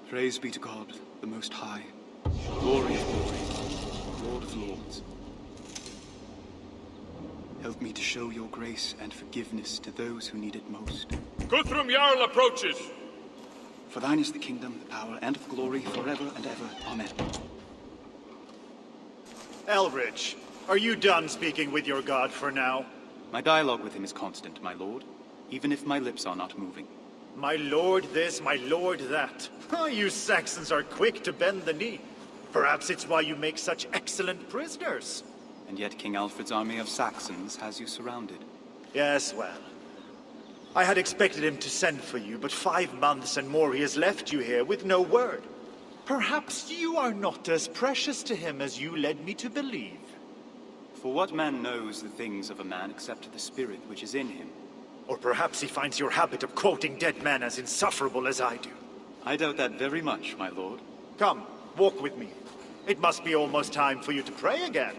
Praise be to God, the Most High, glory of glory, Lord of lords. Help me to show your grace and forgiveness to those who need it most. Guthrum Jarl approaches! For thine is the kingdom, the power, and the glory, forever and ever. Amen. Elrich, are you done speaking with your god for now? My dialogue with him is constant, my lord, even if my lips are not moving. My lord this, my lord that. Oh, you Saxons are quick to bend the knee. Perhaps it's why you make such excellent prisoners. And yet King Alfred's army of Saxons has you surrounded. Yes, well. I had expected him to send for you, but 5 months and more he has left you here with no word. Perhaps you are not as precious to him as you led me to believe. For what man knows the things of a man except the spirit which is in him? Or perhaps he finds your habit of quoting dead men as insufferable as I do. I doubt that very much, my lord. Come, walk with me. It must be almost time for you to pray again.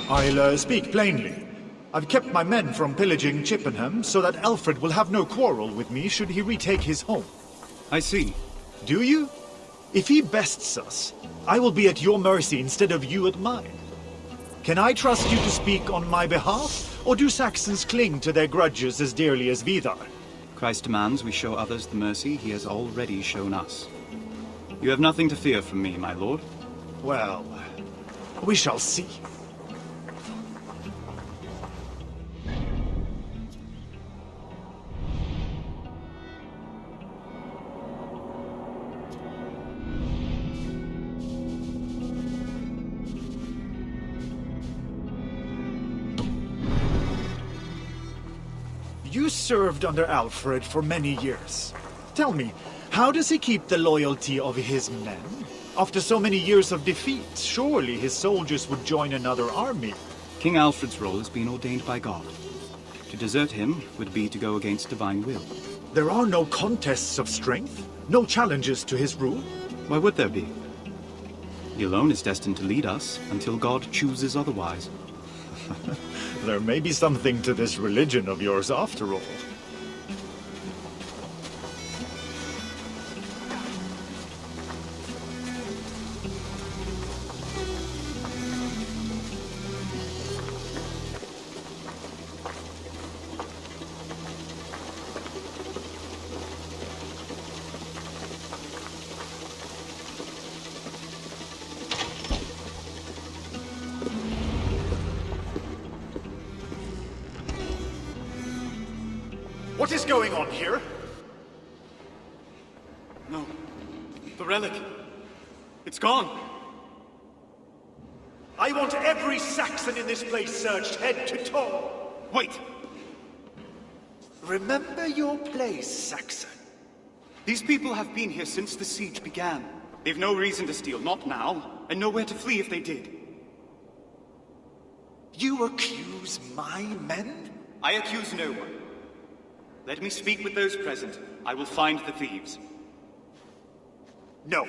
I'll speak plainly. I've kept my men from pillaging Chippenham so that Alfred will have no quarrel with me should he retake his home. I see. Do you? If he bests us, I will be at your mercy instead of you at mine. Can I trust you to speak on my behalf, or do Saxons cling to their grudges as dearly as Vidar? Christ demands we show others the mercy he has already shown us. You have nothing to fear from me, my lord. Well, we shall see. You served under Alfred for many years. Tell me, how does he keep the loyalty of his men? After so many years of defeat, surely his soldiers would join another army. King Alfred's role has been ordained by God. To desert him would be to go against divine will. There are no contests of strength, no challenges to his rule. Why would there be? He alone is destined to lead us until God chooses otherwise. There may be something to this religion of yours after all. What is going on here? No. The relic. It's gone. I want every Saxon in this place searched head to toe. Wait! Remember your place, Saxon. These people have been here since the siege began. They've no reason to steal, not now, and nowhere to flee if they did. You accuse my men? I accuse no one. Let me speak with those present. I will find the thieves. No.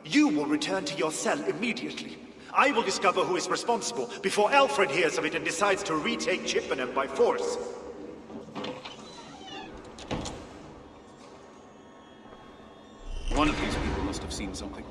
You will return to your cell immediately. I will discover who is responsible before Alfred hears of it and decides to retake Chippenham by force. One of these people must have seen something.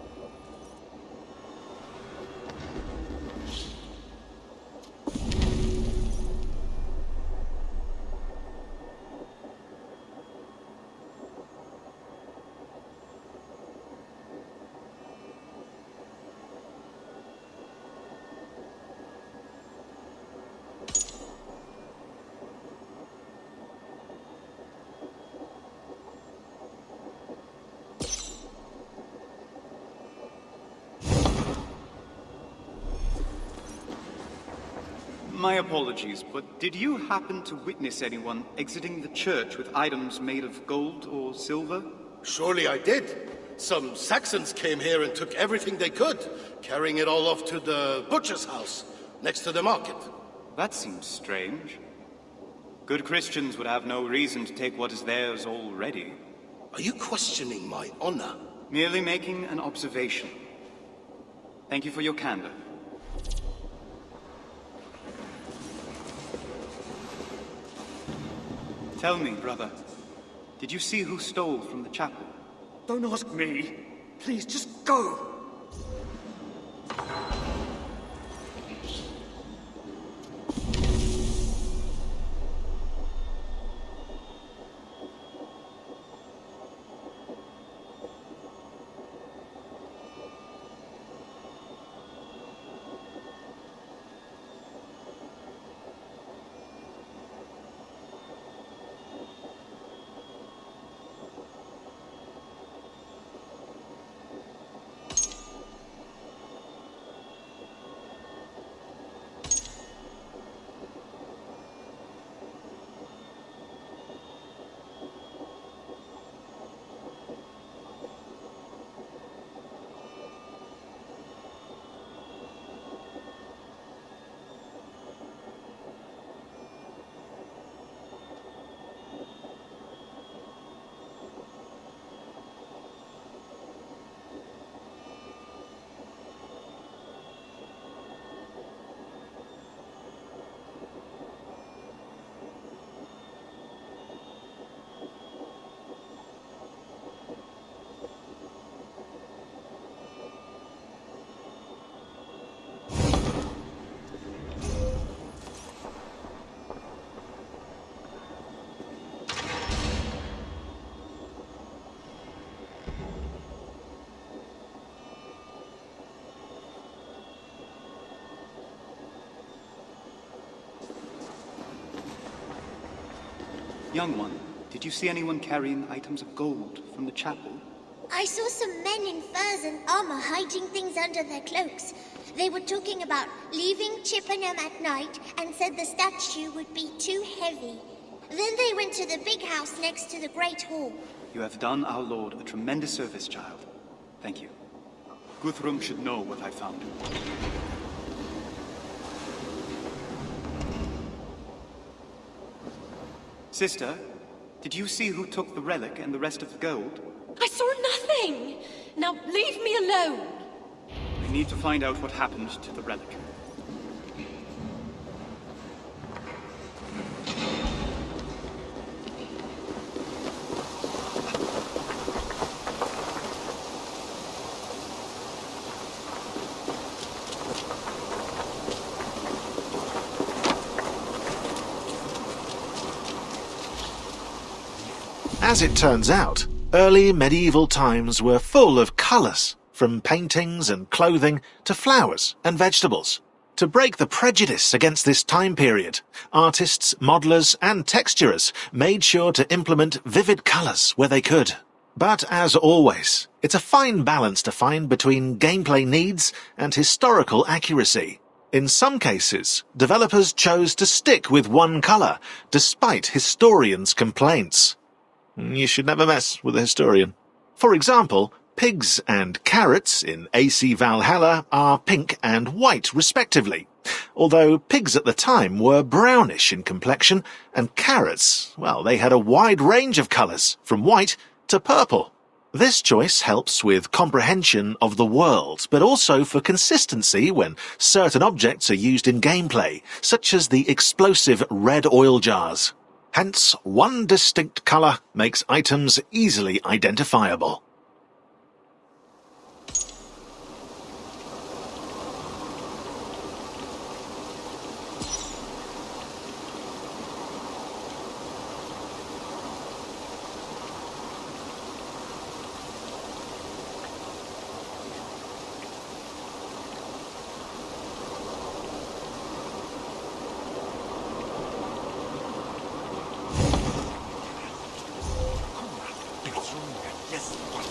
My apologies, but did you happen to witness anyone exiting the church with items made of gold or silver? Surely I did. Some Saxons came here and took everything they could, carrying it all off to the butcher's house, next to the market. That seems strange. Good Christians would have no reason to take what is theirs already. Are you questioning my honor? Merely making an observation. Thank you for your candor. Tell me, brother, did you see who stole from the chapel? Don't ask me. Please, just go. Young one, did you see anyone carrying items of gold from the chapel? I saw some men in furs and armor hiding things under their cloaks. They were talking about leaving Chippenham at night and said the statue would be too heavy. Then they went to the big house next to the Great Hall. You have done our lord a tremendous service, child. Thank you. Guthrum should know what I found. Sister, did you see who took the relic and the rest of the gold? I saw nothing! Now leave me alone! I need to find out what happened to the relic. As it turns out, early medieval times were full of colours, from paintings and clothing to flowers and vegetables. To break the prejudice against this time period, artists, modellers and texturers made sure to implement vivid colours where they could. But as always, it's a fine balance to find between gameplay needs and historical accuracy. In some cases, developers chose to stick with one colour, despite historians' complaints. You should never mess with a historian. For example, pigs and carrots in AC Valhalla are pink and white respectively, although pigs at the time were brownish in complexion, and carrots, well, they had a wide range of colours, from white to purple. This choice helps with comprehension of the world, but also for consistency when certain objects are used in gameplay, such as the explosive red oil jars. Hence, one distinct colour makes items easily identifiable. Yes.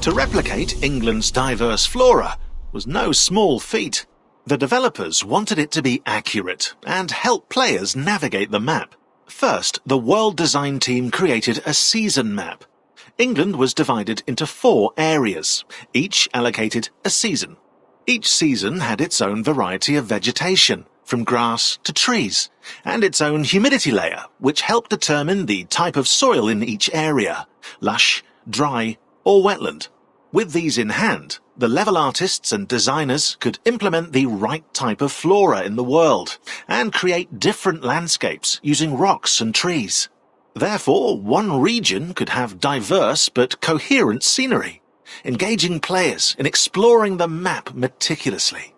To replicate England's diverse flora was no small feat. The developers wanted it to be accurate and help players navigate the map. First, the world design team created a season map. England was divided into 4 areas, each allocated a season. Each season had its own variety of vegetation, from grass to trees, and its own humidity layer, which helped determine the type of soil in each area, lush, dry, or wetland. With these in hand, the level artists and designers could implement the right type of flora in the world and create different landscapes using rocks and trees. Therefore, one region could have diverse but coherent scenery, engaging players in exploring the map meticulously.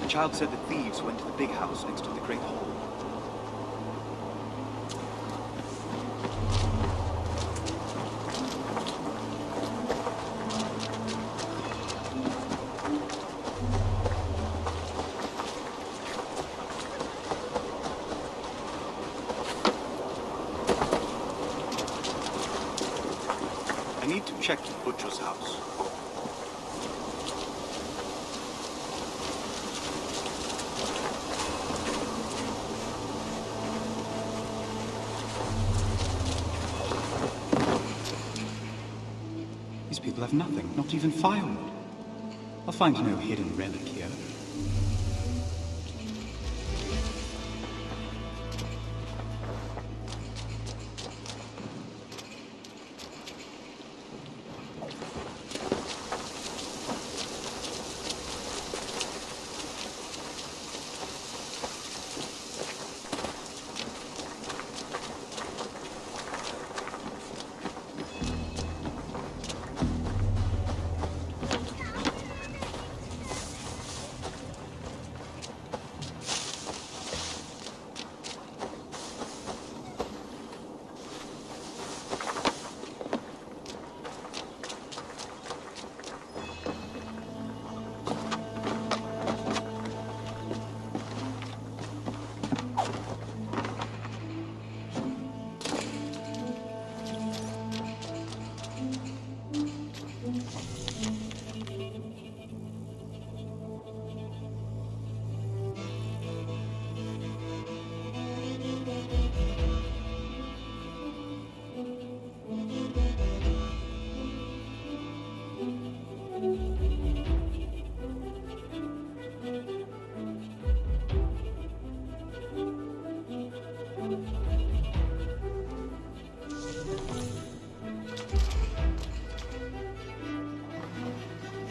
child said the thieves went to the big house next to the Great Hall. I need to check the butcher's house. These people have nothing, not even firewood. I'll find no hidden relic here.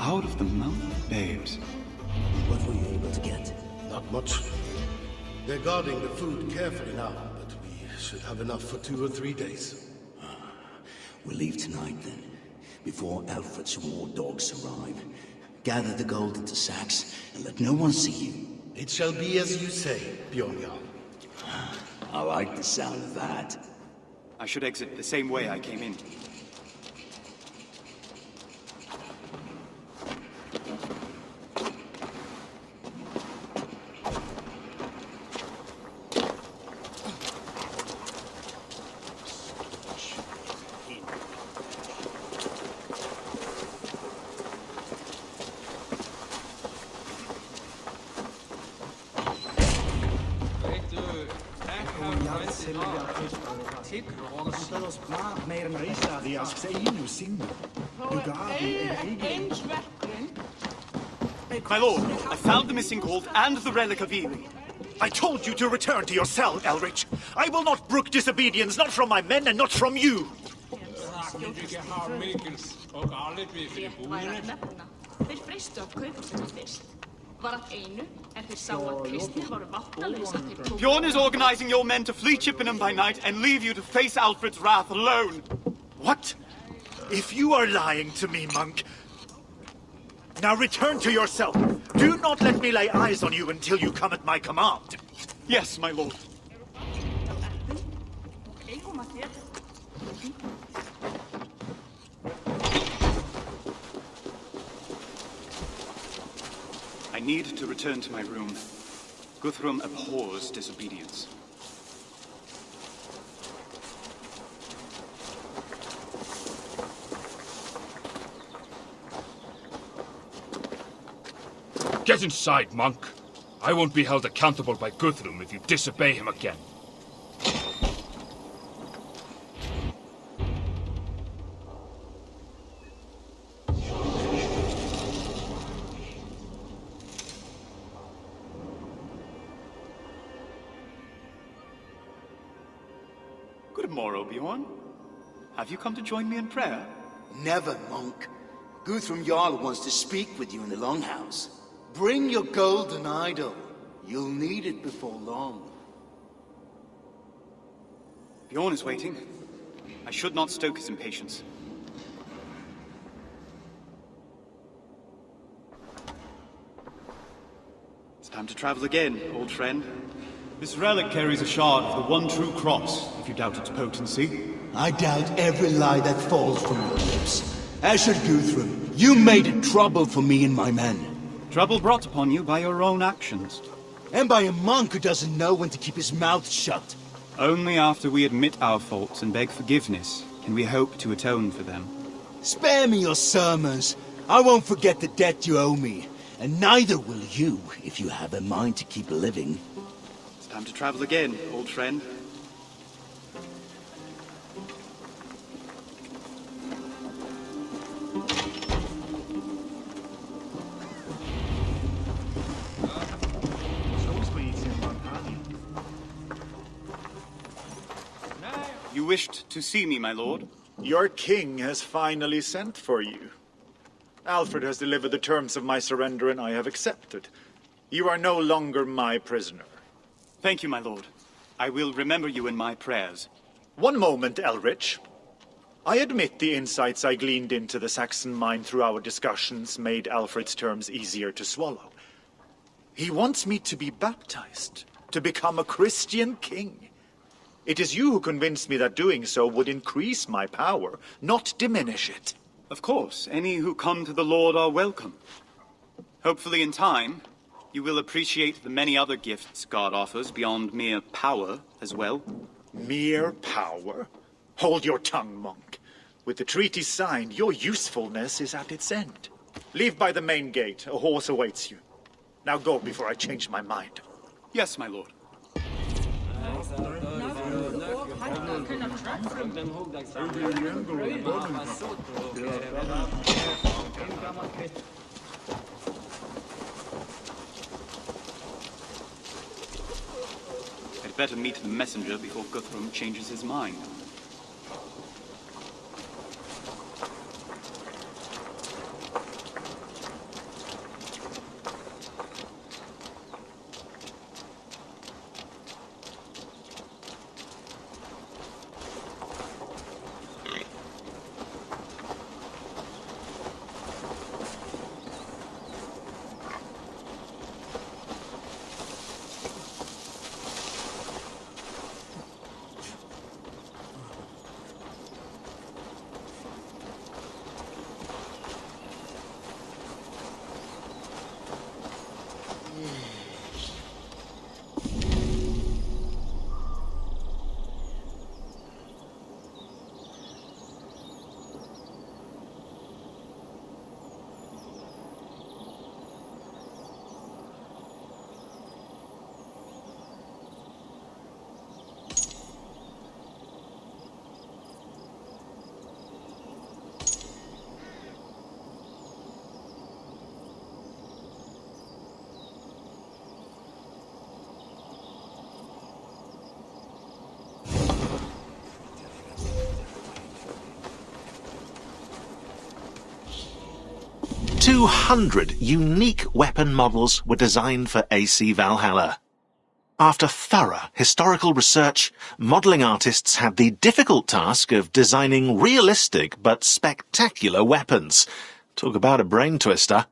Out of the mouth of babes. What were you able to get? Not much. They're guarding the food carefully now, but we should have enough for 2 or 3 days. We'll leave tonight then, before Alfred's war dogs arrive. Gather the gold into sacks and let no one see you. It shall be as you say, Bjorn Jarl. I like the sound of that. I should exit the same way I came in. My lord, I found the missing gold and the relic of Ely. I told you to return to your cell, Elrich. I will not brook disobedience, not from my men and not from you. Bjorn is organizing your men to flee Chippenham by night and leave you to face Alfred's wrath alone. What? If you are lying to me, monk, now return to yourself. Do not let me lay eyes on you until you come at my command. Yes, my lord. I need to return to my room. Guthrum abhors disobedience. Get inside, monk. I won't be held accountable by Guthrum if you disobey him again. Good morrow, Bjorn. Have you come to join me in prayer? Never, monk. Guthrum Jarl wants to speak with you in the Longhouse. Bring your golden idol. You'll need it before long. Bjorn is waiting. I should not stoke his impatience. It's Time to travel again, old friend. This relic carries a shard of the one true cross, if you doubt its potency. I doubt every lie that falls from your lips. Asher Guthrum, you made trouble for me and my men. Trouble brought upon you by your own actions. And by a monk who doesn't know when to keep his mouth shut. Only after we admit our faults and beg forgiveness can we hope to atone for them. Spare me your sermons. I won't forget the debt you owe me. And neither will you, if you have a mind to keep living. It's time to travel again, old friend. You wished to see me, my lord? Your king has finally sent for you. Alfred has delivered the terms of my surrender, and I have accepted. You are no longer my prisoner. Thank you, my lord. I will remember you in my prayers. One moment, Elrich. I admit the insights I gleaned into the Saxon mind through our discussions made Alfred's terms easier to swallow. He wants me to be baptized, to become a Christian king. It is you who convinced me that doing so would increase my power, not diminish it. Of course, any who come to the Lord are welcome. Hopefully in time, you will appreciate the many other gifts God offers beyond mere power as well. Mere power? Hold your tongue, monk. With the treaty signed, your usefulness is at its end. Leave by the main gate. A horse awaits you. Now go before I change my mind. Yes, my lord. I'd better meet the messenger before Guthrum changes his mind. "200 unique weapon models were designed for AC Valhalla. After thorough historical research, modelling artists had the difficult task of designing realistic but spectacular weapons. Talk about a brain twister.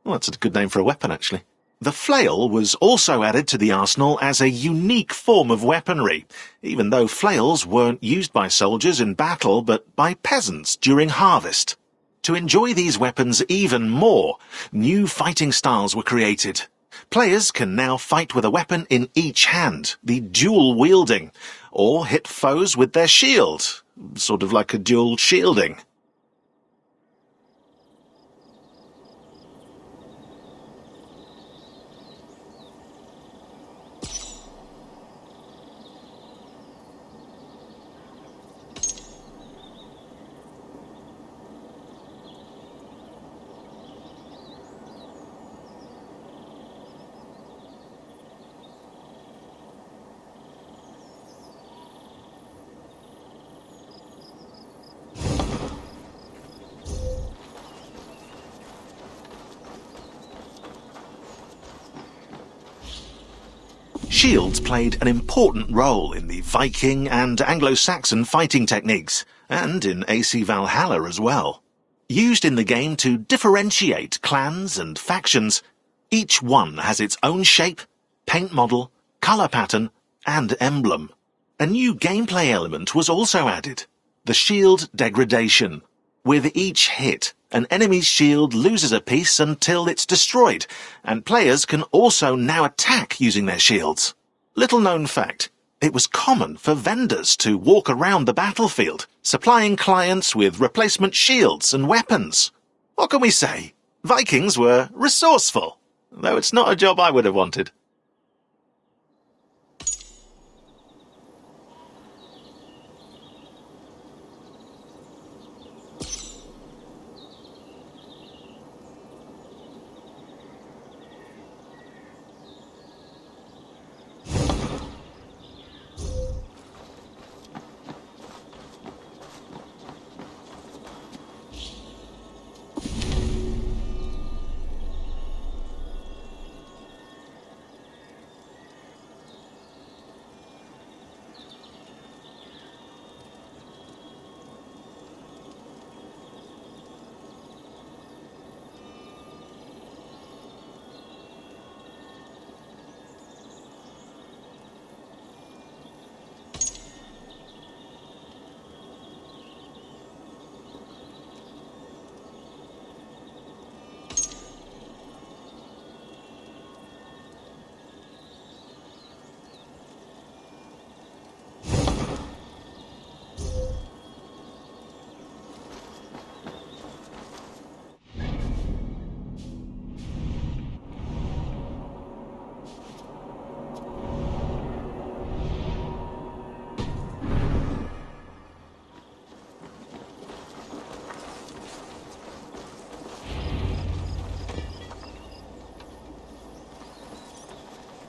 Well, that's a good name for a weapon, actually. The flail was also added to the arsenal as a unique form of weaponry, even though flails weren't used by soldiers in battle but by peasants during harvest. To enjoy these weapons even more, new fighting styles were created. Players can now fight with a weapon in each hand, the dual wielding, or hit foes with their shield, sort of like a dual shielding. Shields played an important role in the Viking and Anglo-Saxon fighting techniques, and in AC Valhalla as well. Used in the game to differentiate clans and factions, Each one has its own shape, paint model, colour pattern, and emblem. A new gameplay element was also added, the shield degradation. With each hit, an enemy's shield loses a piece until it's destroyed, and players can also now attack using their shields. Little known fact, it was common for vendors to walk around the battlefield, supplying clients with replacement shields and weapons. What can we say? Vikings were resourceful, though it's not a job I would have wanted.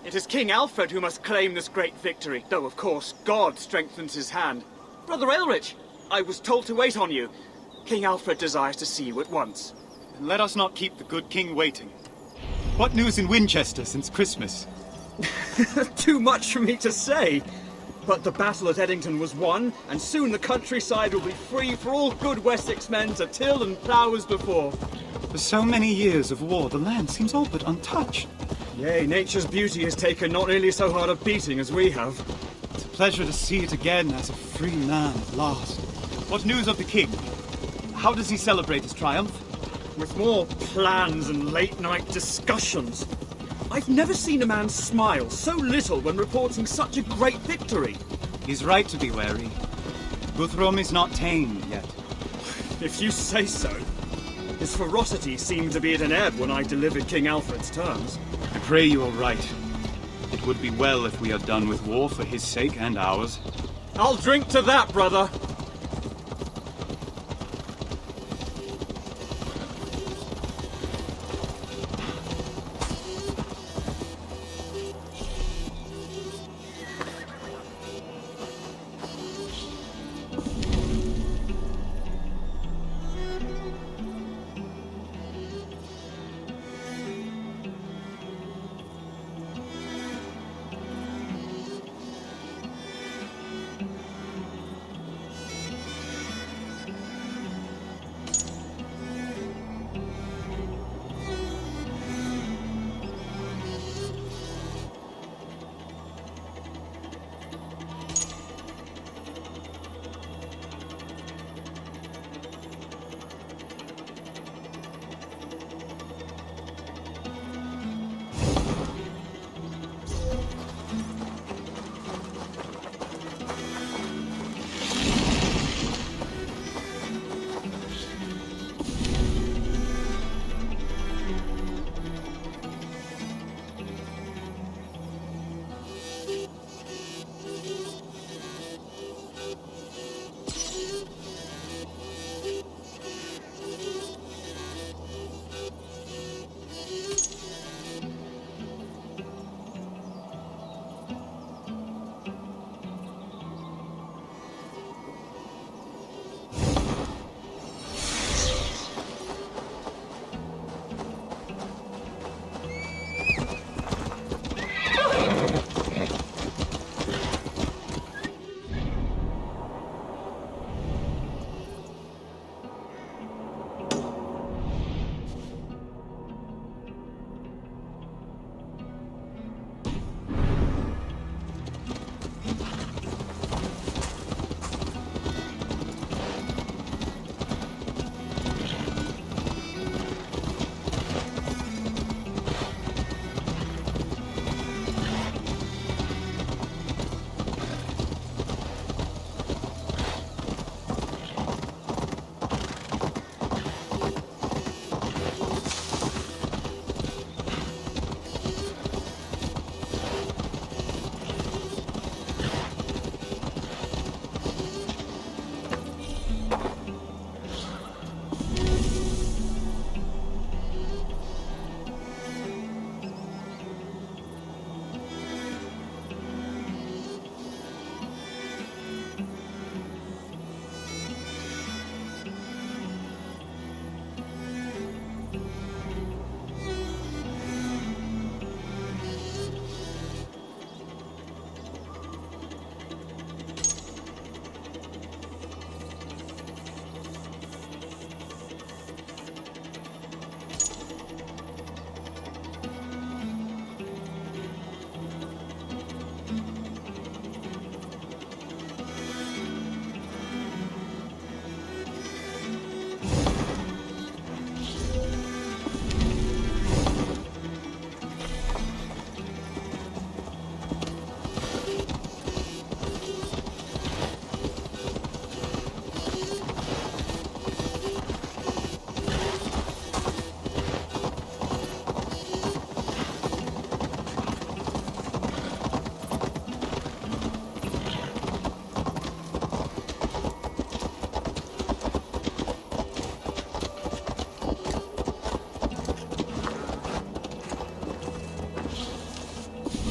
It is King Alfred who must claim this great victory, though of course God strengthens his hand. Brother Aelrich, I was told to wait on you. King Alfred desires to see you at once. And let us not keep the good king waiting. What news in Winchester since Christmas? Too much for me to say. But the battle at Eddington was won, and soon the countryside will be free for all good Wessex men to till and plough as before. For so many years of war, the land seems all but untouched. Yea, nature's beauty has taken not nearly so hard a beating as we have. It's a pleasure to see it again as a free man at last. What news of the king? How does he celebrate his triumph? With more plans and late-night discussions. I've never seen a man smile so little when reporting such a great victory. He's right to be wary. Guthrum is not tamed yet. If you say so. His ferocity seemed to be at an ebb when I delivered King Alfred's terms. I pray you are right. It would be well if we are done with war for his sake and ours. I'll drink to that, brother.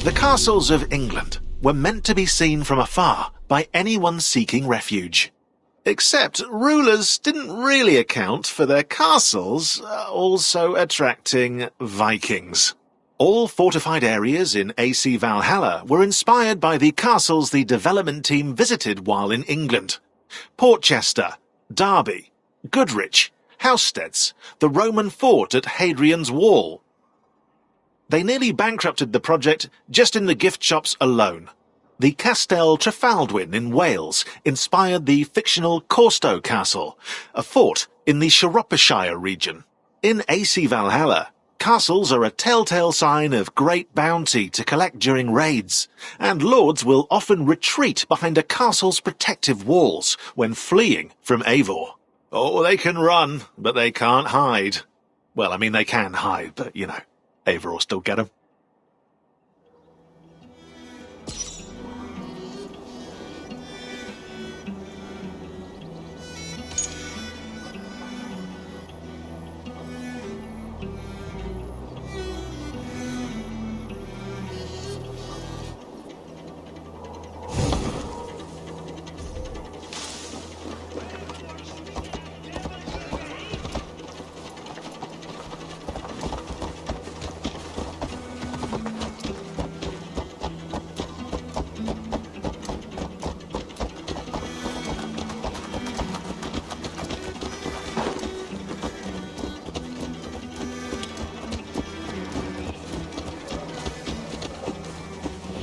The castles of England were meant to be seen from afar by anyone seeking refuge. Except rulers didn't really account for their castles also attracting Vikings. All fortified areas in AC Valhalla were inspired by the castles the development team visited while in England. Portchester, Derby, Goodrich, Housesteads, the Roman fort at Hadrian's Wall. They nearly bankrupted the project just in the gift shops alone. The Castell Trefaldwyn in Wales inspired the fictional Corstow Castle, a fort in the Shropshire region. In AC Valhalla, castles are a telltale sign of great bounty to collect during raids, and lords will often retreat behind a castle's protective walls when fleeing from Eivor. Oh, they can run, but they can't hide. Well, I mean, they can hide, but, you know, Eivor will still get them.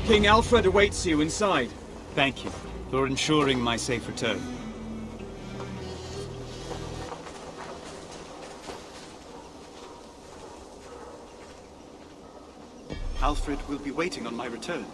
King Alfred awaits you inside. Thank you for ensuring my safe return. Alfred will be waiting on my return.